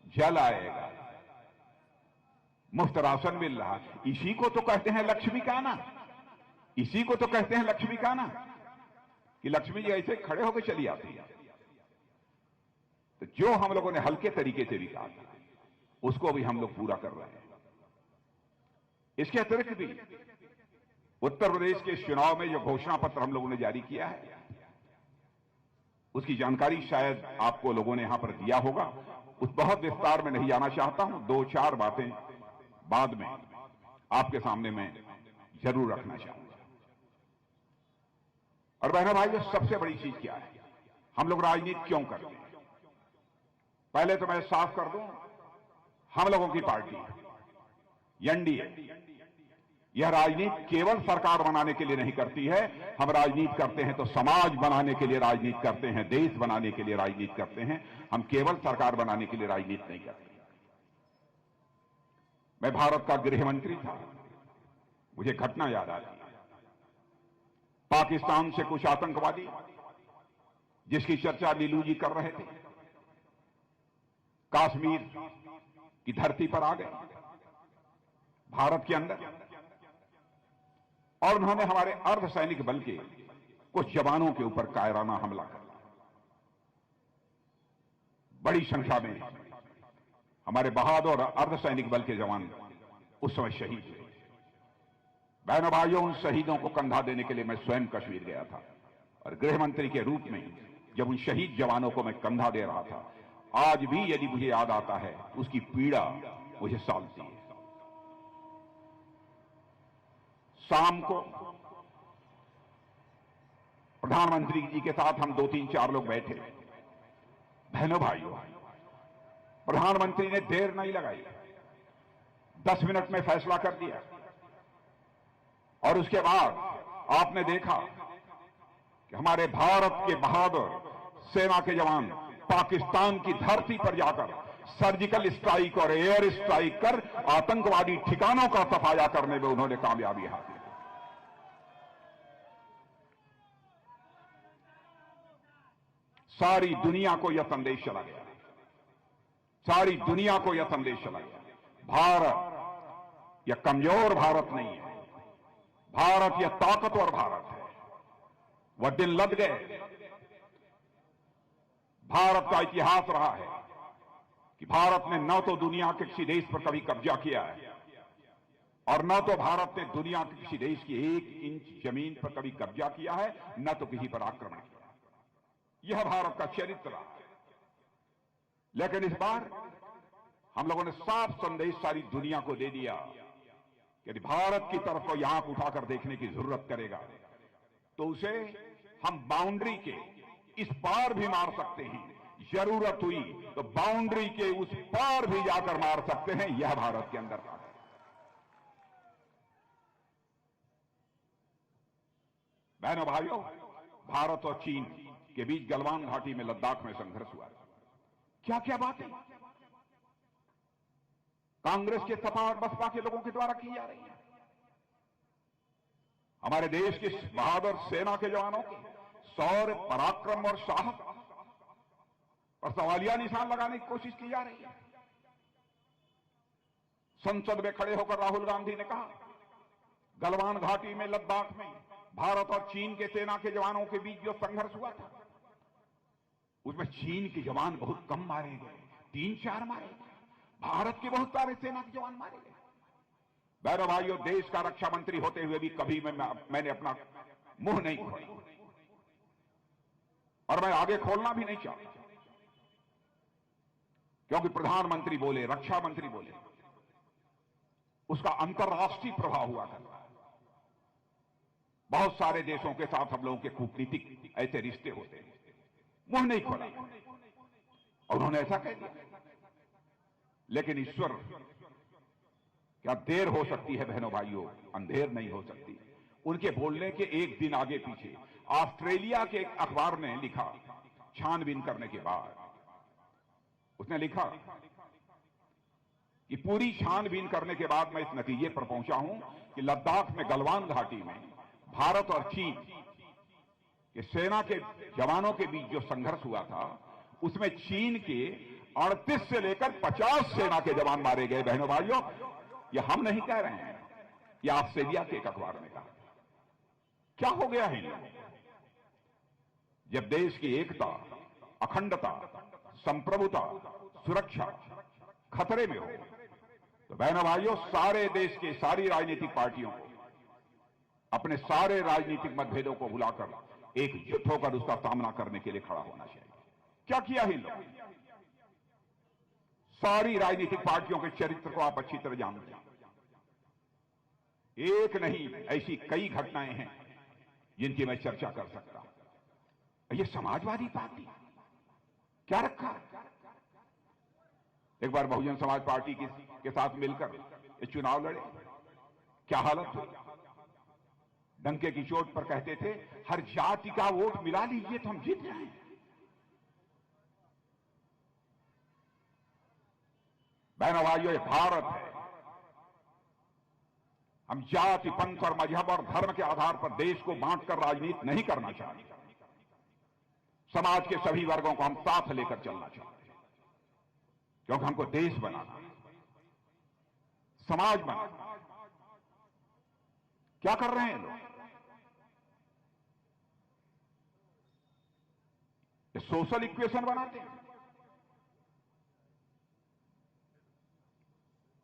जल आएगा, मुफ्त राशन मिल रहा। इसी को तो कहते हैं लक्ष्मी का आना, इसी को तो कहते हैं लक्ष्मी का आना, कि लक्ष्मी जी ऐसे खड़े होकर चली आती है। तो जो हम लोगों ने हल्के तरीके से भी कहा था, उसको भी हम लोग पूरा कर रहे हैं। इसके अतिरिक्त भी उत्तर प्रदेश के चुनाव में जो घोषणा पत्र हम लोगों ने जारी किया है, उसकी जानकारी शायद आपको लोगों ने यहां पर दिया होगा। उस बहुत विस्तार में नहीं जाना चाहता हूं, 2-4 बातें बाद में आपके सामने मैं जरूर रखना चाहूंगा। और बहनों भाइयों, सबसे बड़ी चीज क्या है, हम लोग राजनीति क्यों करते हैं? पहले तो मैं साफ कर दूं, हम लोगों की पार्टी एनडीए यह राजनीति केवल सरकार बनाने के लिए नहीं करती है। हम राजनीति करते हैं तो समाज बनाने के लिए राजनीति करते हैं, देश बनाने के लिए राजनीति करते हैं। हम केवल सरकार बनाने के लिए राजनीति नहीं करते। मैं भारत का गृह मंत्री था, मुझे घटना याद आती है। पाकिस्तान से कुछ आतंकवादी, जिसकी चर्चा नीलू जी कर रहे थे, कश्मीर की धरती पर आ गए, भारत के अंदर, और उन्होंने हमारे अर्धसैनिक बल के कुछ जवानों के ऊपर कायराना हमला कर। बड़ी संख्या में हमारे बहादुर अर्धसैनिक बल के जवान उस समय शहीद हुए। बहनों भाइयों, उन शहीदों को कंधा देने के लिए मैं स्वयं कश्मीर गया था, और गृह मंत्री के रूप में जब उन शहीद जवानों को मैं कंधा दे रहा था, आज भी यदि मुझे याद आता है, उसकी पीड़ा मुझे सालती है। शाम को प्रधानमंत्री जी के साथ हम 2-3-4 लोग बैठे। बहनों भाइयों, प्रधानमंत्री ने देर नहीं लगाई, 10 मिनट में फैसला कर दिया। और उसके बाद आपने देखा कि हमारे भारत के बहादुर सेना के जवान पाकिस्तान की धरती पर जाकर सर्जिकल स्ट्राइक और एयर स्ट्राइक कर आतंकवादी ठिकानों का सफाया करने में उन्होंने कामयाबी हासिल की। सारी दुनिया को यह संदेश चला गया, सारी दुनिया को यह संदेश चला गया, भारत यह कमजोर भारत नहीं है, भारत यह ताकतवर भारत है। वह दिन लद गए। भारत का इतिहास रहा है कि भारत ने न तो दुनिया के किसी देश पर कभी कब्जा किया है, और न तो भारत ने दुनिया के किसी देश की 1 इंच जमीन पर कभी कब्जा किया है, न तो किसी पर आक्रमण किया। यह भारत का चरित्र रहा है। लेकिन इस बार हम लोगों ने साफ संदेश सारी दुनिया को दे दिया कि यदि भारत की तरफ को आंख उठाकर देखने की जरूरत करेगा तो उसे हम बाउंड्री के इस पार भी मार सकते हैं, जरूरत हुई तो बाउंड्री के उस पार भी जाकर मार सकते हैं। यह भारत के अंदर था। बहनों भाइयों, भारत और चीन के बीच गलवान घाटी में लद्दाख में संघर्ष हुआ। क्या क्या बातें कांग्रेस के सपा और बसपा के लोगों के द्वारा की जा रही है। हमारे देश की बहादुर सेना के जवानों के शौर्य, पराक्रम और साहस पर सवालिया निशान लगाने की कोशिश की जा रही है। संसद में खड़े होकर राहुल गांधी ने कहा, गलवान घाटी में लद्दाख में भारत और चीन के सेना के जवानों के बीच जो संघर्ष हुआ था, उसमें चीन के जवान बहुत कम मारे गए, 3-4 मारे गए। भारत के बहुत सारे सेना के जवान मारे गए। बहनों भाइयों, देश का रक्षा मंत्री होते हुए भी कभी मैंने अपना मुंह नहीं खोला, और मैं आगे खोलना भी नहीं चाहता, क्योंकि प्रधानमंत्री बोले, रक्षा मंत्री बोले, उसका अंतर्राष्ट्रीय प्रभाव हुआ करता है। बहुत सारे देशों के साथ हम लोगों के कूटनीतिक ऐसे रिश्ते होते हैं। मुंह नहीं खोला और उन्होंने ऐसा कह दिया। लेकिन ईश्वर, क्या देर हो सकती है बहनों भाइयों, अंधेर नहीं हो सकती। उनके बोलने के एक दिन आगे पीछे ऑस्ट्रेलिया के एक अखबार ने लिखा, छानबीन करने के बाद उसने लिखा कि पूरी छानबीन करने के बाद मैं इस नतीजे पर पहुंचा हूं कि लद्दाख में गलवान घाटी में भारत और चीन के सेना के जवानों के बीच जो संघर्ष हुआ था, उसमें चीन के 38 से लेकर 50 सेना के जवान मारे गए। बहनों भाइयों, ये हम नहीं कह रहे हैं, ये ऑस्ट्रेलिया के एक अखबार ने कहा। क्या हो गया है? जब देश की एकता, अखंडता, संप्रभुता, सुरक्षा खतरे में हो, तो बहनों भाइयों, सारे देश के सारी राजनीतिक पार्टियों को अपने सारे राजनीतिक मतभेदों को भुलाकर एकजुट होकर उसका सामना करने के लिए खड़ा होना चाहिए। क्या किया है इन लोगों? सारी राजनीतिक पार्टियों के चरित्र को आप अच्छी तरह जानते हैं। एक नहीं, ऐसी कई घटनाएं हैं जिनकी मैं चर्चा कर सकता हूं। ये समाजवादी पार्टी क्या रखा? एक बार बहुजन समाज पार्टी के साथ मिलकर ये चुनाव लड़े, क्या हालत हुई? डंके की चोट पर कहते थे हर जाति का वोट मिला लीजिए तो हम जीत जाएं। बहनों भाइयों, ये भारत है। हम जाति, पंथ और मजहब और धर्म के आधार पर देश को बांटकर राजनीति नहीं करना चाहते। समाज के सभी वर्गों को हम साथ लेकर चलना चाहते हैं, क्योंकि हमको देश बनाना, समाज बनाना। क्या कर रहे हैं लोग? ये सोशल इक्वेशन बनाते हैं।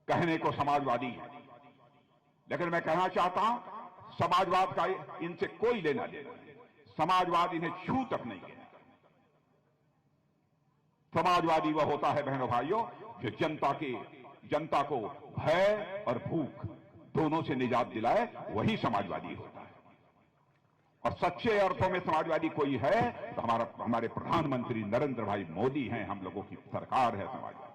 कहने को समाजवादी है, लेकिन मैं कहना चाहता हूं समाजवाद का इनसे कोई लेना देना नहीं। समाजवाद इन्हें छू तक नहीं है। समाजवादी वह होता है बहनों भाइयों जो जनता को भय और भूख दोनों से निजात दिलाए, वही समाजवादी होता है। और सच्चे अर्थों में समाजवादी कोई है तो हमारे प्रधानमंत्री नरेंद्र भाई मोदी हैं। हम लोगों की सरकार है समाजवादी।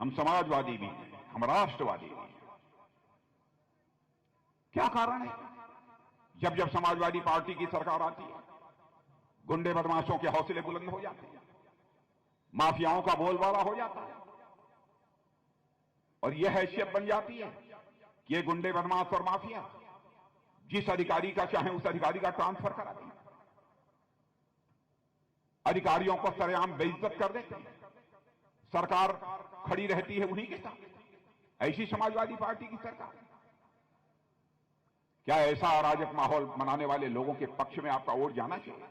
हम समाजवादी भी हैं, हम राष्ट्रवादी भी हैं। क्या कारण है? जब जब समाजवादी पार्टी की सरकार आती है, गुंडे बदमाशों के हौसले बुलंद हो जाते हैं, माफियाओं का बोलबाला हो जाता है, और यह हैसियत बन जाती है कि ये गुंडे बदमाश और माफिया जिस अधिकारी का चाहे उस अधिकारी का ट्रांसफर करा दें, अधिकारियों को सरेआम बेइज्जत कर देते हैं, सरकार खड़ी रहती है उन्हीं के साथ। ऐसी समाजवादी पार्टी की सरकार। क्या ऐसा अराजक माहौल बनाने वाले लोगों के पक्ष में आपका वोट जाना चाहिए?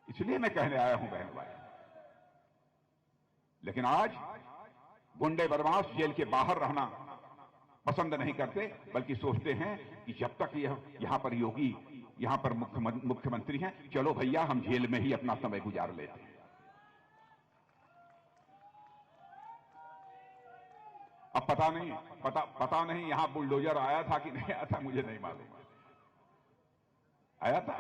इसलिए मैं कहने आया हूं बहन भाई। लेकिन आज गुंडे बदमाश जेल के बाहर रहना पसंद नहीं करते, बल्कि सोचते हैं कि जब तक यहां पर योगी, यहां पर मुख्यमंत्री हैं, चलो भैया हम जेल में ही अपना समय गुजार लेते हैं। अब पता नहीं यहां बुलडोजर आया था कि नहीं आया था, मुझे नहीं मालूम। आया था।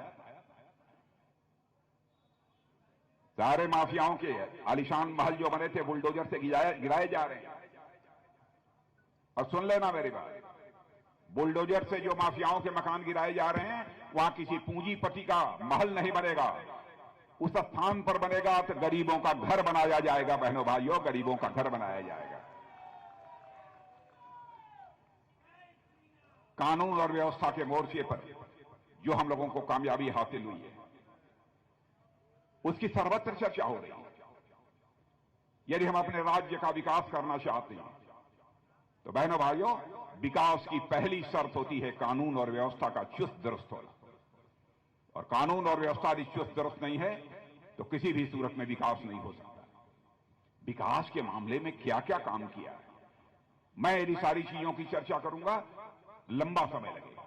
सारे माफियाओं के आलिशान महल जो बने थे बुलडोजर से गिराए जा रहे हैं। और सुन लेना मेरी बात, बुलडोजर से जो माफियाओं के मकान गिराए जा रहे हैं, वहां किसी पूंजीपति का महल नहीं बनेगा। उस स्थान पर बनेगा तो गरीबों का घर बनाया जाएगा। बहनों भाइयों, गरीबों का घर बनाया जाएगा। कानून और व्यवस्था के मोर्चे पर जो हम लोगों को कामयाबी हासिल हुई है, उसकी सर्वत्र चर्चा हो रही है। यदि हम अपने राज्य का विकास करना चाहते हैं तो बहनों भाइयों, विकास की पहली शर्त होती है कानून और व्यवस्था का चुस्त दुरुस्त होना। और कानून और व्यवस्था यदि चुस्त दुरुस्त नहीं है तो किसी भी सूरत में विकास नहीं हो सकता। विकास के मामले में क्या क्या काम किया है, मैं यदि सारी चीजों की चर्चा करूंगा लंबा समय लगेगा।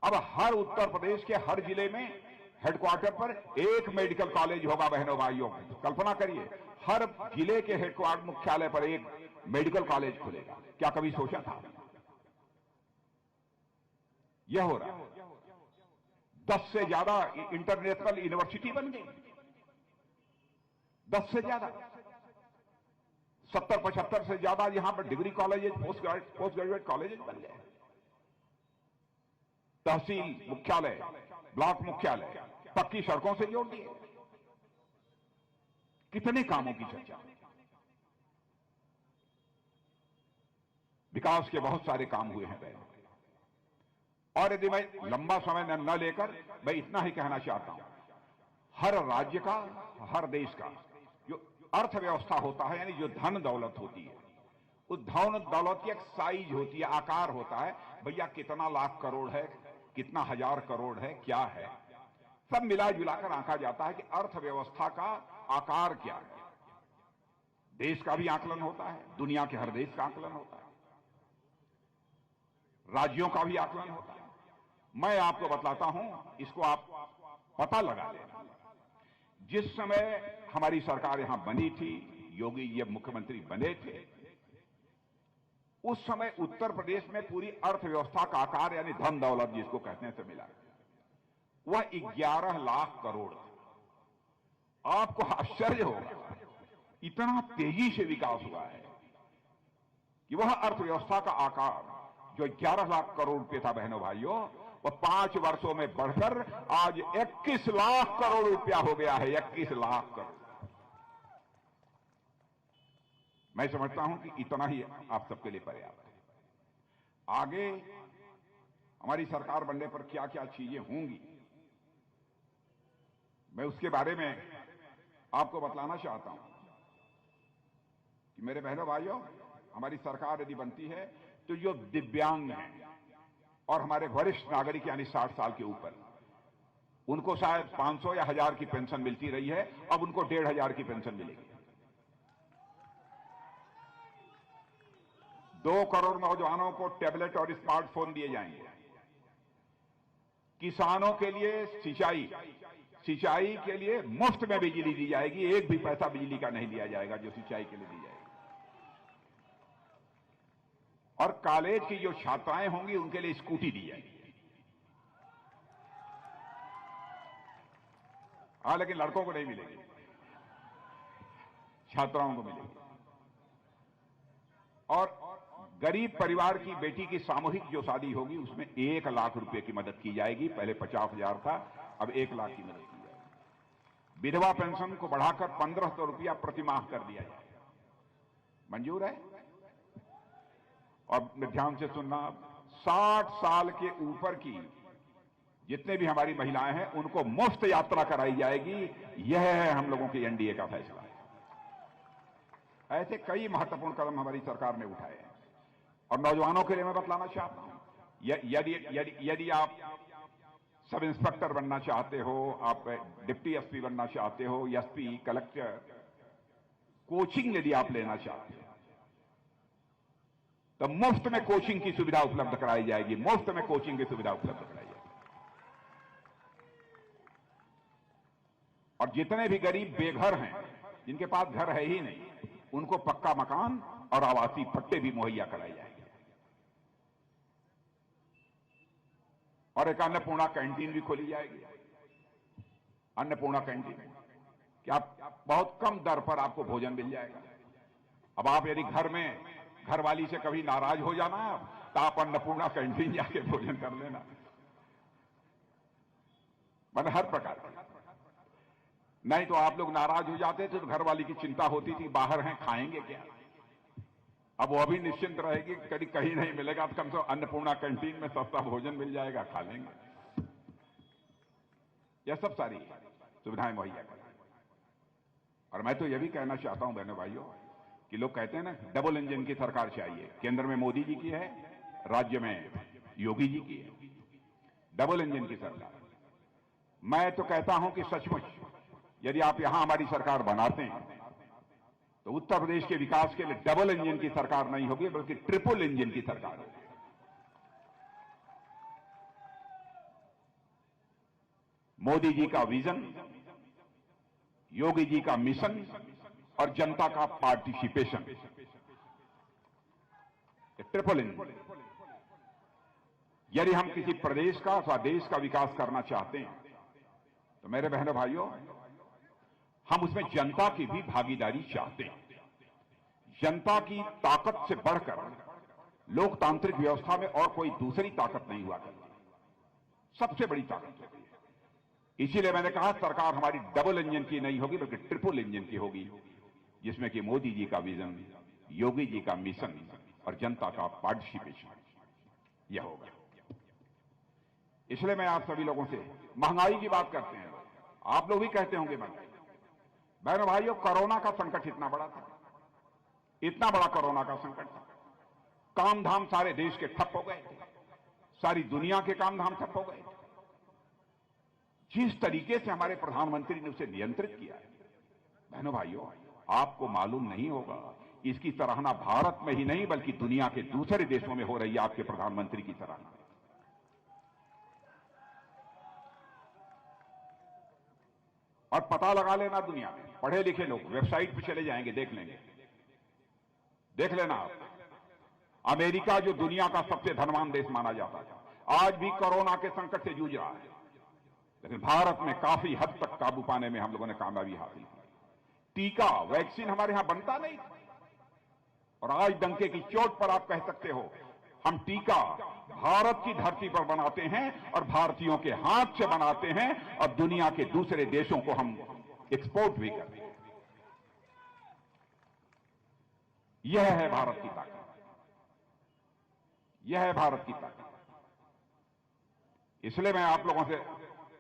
अब हर उत्तर प्रदेश के हर जिले में हेडक्वार्टर पर एक मेडिकल कॉलेज होगा। बहनों भाइयों, कल्पना करिए, हर जिले के हेडक्वार्टर मुख्यालय पर एक मेडिकल कॉलेज खुलेगा। क्या कभी सोचा था? यह हो रहा है। 10 से ज्यादा इंटरनेशनल यूनिवर्सिटी बन गई। 10 से ज्यादा, 70-75 से ज्यादा यहां पर degree colleges, post graduate colleges बन गए। तहसील मुख्यालय, ब्लॉक मुख्यालय पक्की सड़कों से जोड़ दिए। कितने कामों की चर्चा, विकास के बहुत सारे काम हुए हैं पहले। और यदि मैं लंबा समय न लेकर मैं इतना ही कहना चाहता हूं, हर राज्य का, हर देश का जो अर्थव्यवस्था होता है, यानी जो धन दौलत होती है, उस धन दौलत की एक साइज होती है, आकार होता है। भैया कितना लाख करोड़ है, कितना हजार करोड़ है, क्या है, सब मिला जुलाकर आंका जाता है कि अर्थव्यवस्था का आकार क्या है। देश का भी आकलन होता है, दुनिया के हर देश का आकलन होता है, राज्यों का भी आकलन होता है। मैं आपको बतलाता हूं, इसको आप पता लगा लेना। जिस समय हमारी सरकार यहां बनी थी, योगी जी मुख्यमंत्री बने थे, उस समय उत्तर प्रदेश में पूरी अर्थव्यवस्था का आकार, यानी धन दौलत जिसको कहते हैं, से मिला वह 11 लाख करोड़। आपको आश्चर्य होगा, इतना तेजी से विकास हुआ है कि वह अर्थव्यवस्था का आकार जो 11 लाख करोड़ रुपये था, बहनों भाइयों, वह 5 वर्षों में बढ़कर आज 21 लाख करोड़ रुपया हो गया है। 21 लाख करोड़। मैं समझता हूं कि इतना ही आप सबके लिए पर्याप्त है। आगे हमारी सरकार बनने पर क्या क्या चीजें होंगी, मैं उसके बारे में आपको बतलाना चाहता हूं कि मेरे बहनों भाइयों, हमारी सरकार यदि बनती है तो जो दिव्यांग हैं और हमारे वरिष्ठ नागरिक यानी 60 साल के ऊपर, उनको शायद 500 या 1000 की पेंशन मिलती रही है, अब उनको 1500 की पेंशन मिलेगी। 2 करोड़ नौजवानों को टैबलेट और स्मार्टफोन दिए जाएंगे। किसानों के लिए सिंचाई के लिए मुफ्त में बिजली दी जाएगी, एक भी पैसा बिजली का नहीं लिया जाएगा जो सिंचाई के लिए दी जाएगी। और कॉलेज की जो छात्राएं होंगी उनके लिए स्कूटी दी जाएगी। हाँ, लेकिन लड़कों को नहीं मिलेगी, छात्राओं को मिलेगी। और गरीब परिवार की बेटी की सामूहिक जो शादी होगी उसमें 1 लाख रुपए की मदद की जाएगी। पहले 50,000 था, अब 1 लाख की मदद की जाएगी। विधवा पेंशन को बढ़ाकर 1500 रुपया प्रतिमाह कर दिया जाएगा। मंजूर है? और ध्यान से सुनना, 60 साल के ऊपर की जितने भी हमारी महिलाएं हैं उनको मुफ्त यात्रा कराई जाएगी। यह है हम लोगों के एनडीए का फैसला। ऐसे कई महत्वपूर्ण कदम हमारी सरकार ने उठाए हैं। और नौजवानों के लिए मैं बतलाना चाहता हूं, यदि आप सब इंस्पेक्टर बनना चाहते हो, आप डिप्टी एसपी बनना चाहते हो, एसपी, कलेक्टर, कोचिंग यदि आप लेना चाहते हो तो मुफ्त में कोचिंग की सुविधा उपलब्ध कराई जाएगी। मुफ्त में कोचिंग की सुविधा उपलब्ध कराई जाएगी। और जितने भी गरीब बेघर हैं, जिनके पास घर है ही नहीं, उनको पक्का मकान और आवासीय पट्टे भी मुहैया कराए जाएंगे। और एक अन्नपूर्णा कैंटीन भी खोली जाएगी। अन्नपूर्णा कैंटीन कि आप बहुत कम दर पर आपको भोजन मिल जाएगा। अब आप यदि घरवाली से कभी नाराज हो जाना तो आप अन्नपूर्णा कैंटीन जाके भोजन कर लेना। मतलब हर प्रकार का। नहीं तो आप लोग नाराज हो जाते थे तो घरवाली की चिंता होती थी, बाहर हैं खाएंगे क्या। अब वो अभी निश्चिंत रहेगी, कभी कहीं नहीं मिलेगा तो कम से कम अन्नपूर्णा कैंटीन में सस्ता भोजन मिल जाएगा, खा लेंगे। यह सब सारी सुविधाएं मुहैया करें। और मैं तो यह भी कहना चाहता हूं बहनों भाइयों कि लोग कहते हैं ना डबल इंजन की सरकार चाहिए। केंद्र में मोदी जी की है, राज्य में योगी जी की है, डबल इंजन की सरकार। मैं तो कहता हूं कि सचमुच यदि आप यहां हमारी सरकार बनाते हैं तो उत्तर प्रदेश के विकास के लिए डबल इंजन की सरकार नहीं होगी बल्कि ट्रिपल इंजन की सरकार होगी। मोदी जी का विजन, योगी जी का मिशन और जनता का पार्टिसिपेशन, ट्रिपल इंजन। यदि हम किसी प्रदेश का अथवा देश का विकास करना चाहते हैं तो मेरे बहनों भाइयों, हम उसमें जनता की भी भागीदारी चाहते हैं। जनता की ताकत से बढ़कर लोकतांत्रिक व्यवस्था में और कोई दूसरी ताकत नहीं हुआ करती। सबसे बड़ी ताकत होती है। इसीलिए मैंने कहा सरकार हमारी डबल इंजन की नहीं होगी बल्कि ट्रिपल इंजन की होगी, जिसमें कि मोदी जी का विजन, योगी जी का मिशन और जनता का पार्टिसिपेशन यह होगा। इसलिए मैं आप सभी लोगों से महंगाई की बात करते हैं, आप लोग भी कहते होंगे महंगाई। बहनों भाइयों, कोरोना का संकट इतना बड़ा था, इतना बड़ा कोरोना का संकट था, काम धाम सारे देश के ठप हो गए थे, सारी दुनिया के काम धाम ठप हो गए। जिस तरीके से हमारे प्रधानमंत्री ने उसे नियंत्रित किया है, बहनों भाइयों, आपको मालूम नहीं होगा, इसकी सराहना भारत में ही नहीं बल्कि दुनिया के दूसरे देशों में हो रही है आपके प्रधानमंत्री की सराहना। और पता लगा लेना, दुनिया में पढ़े लिखे लोग वेबसाइट पर चले जाएंगे, देख लेंगे, देख लेना आप, अमेरिका जो दुनिया का सबसे धनवान देश माना जाता था, आज भी कोरोना के संकट से जूझ रहा है, लेकिन भारत में काफी हद तक काबू पाने में हम लोगों ने कामयाबी हासिल की। टीका, वैक्सीन हमारे यहां बनता नहीं था, और आज डंके की चोट पर आप कह सकते हो हम टीका भारत की धरती पर बनाते हैं और भारतीयों के हाथ से बनाते हैं, और दुनिया के दूसरे देशों को हम एक्सपोर्ट भी करते हैं। यह है भारत की ताकत, यह है भारत की ताकत। इसलिए मैं आप लोगों से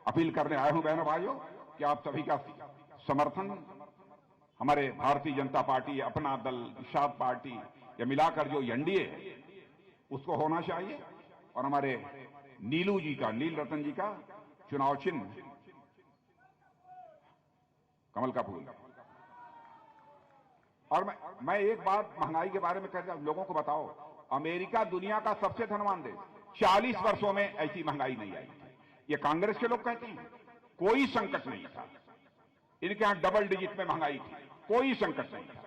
अपील करने आया हूं, बहनों भाइयों, कि आप सभी का समर्थन हमारे भारतीय जनता पार्टी, अपना दल, निषाद पार्टी, या मिलाकर जो एनडीए है उसको होना चाहिए, और हमारे नीलू जी का, नील रतन जी का चुनाव चिन्ह कमल का फूल। और मैं एक बात महंगाई के बारे में कहता हूं, लोगों को बताओ, अमेरिका दुनिया का सबसे धनवान देश, 40 वर्षों में ऐसी महंगाई नहीं आई। ये कांग्रेस के लोग कहते हैं कोई संकट नहीं था, इनके यहां डबल डिजिट में महंगाई थी, कोई संकट नहीं था,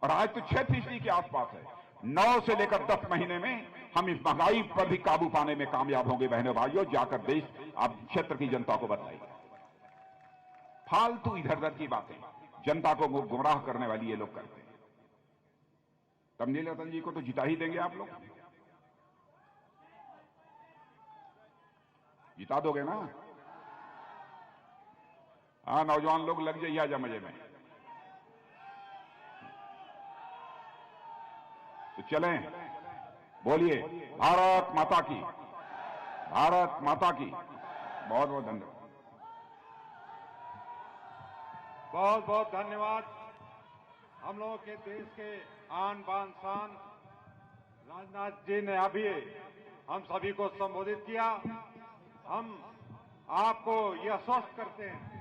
और आज तो 6% के आसपास है। 9 से लेकर 10 महीने में हम इस महंगाई पर भी काबू पाने में कामयाब होंगे। बहनों भाइयों, जाकर देश आप क्षेत्र की जनता को बताइए। फालतू इधर उधर की बातें जनता को गुमराह करने वाली ये लोग करते हैं। तब नील रतन जी को तो जिता ही देंगे आप लोग, जिता दोगे ना? हाँ, नौजवान लोग लग जाइए आजा मजे में। तो चलें, बोलिए भारत माता की, भारत माता की। बहुत बहुत धन्यवाद, बहुत बहुत धन्यवाद। हम लोगों के देश के आन बान शान राजनाथ जी ने अभी हम सभी को संबोधित किया। हम आपको यह आश्वस्त करते हैं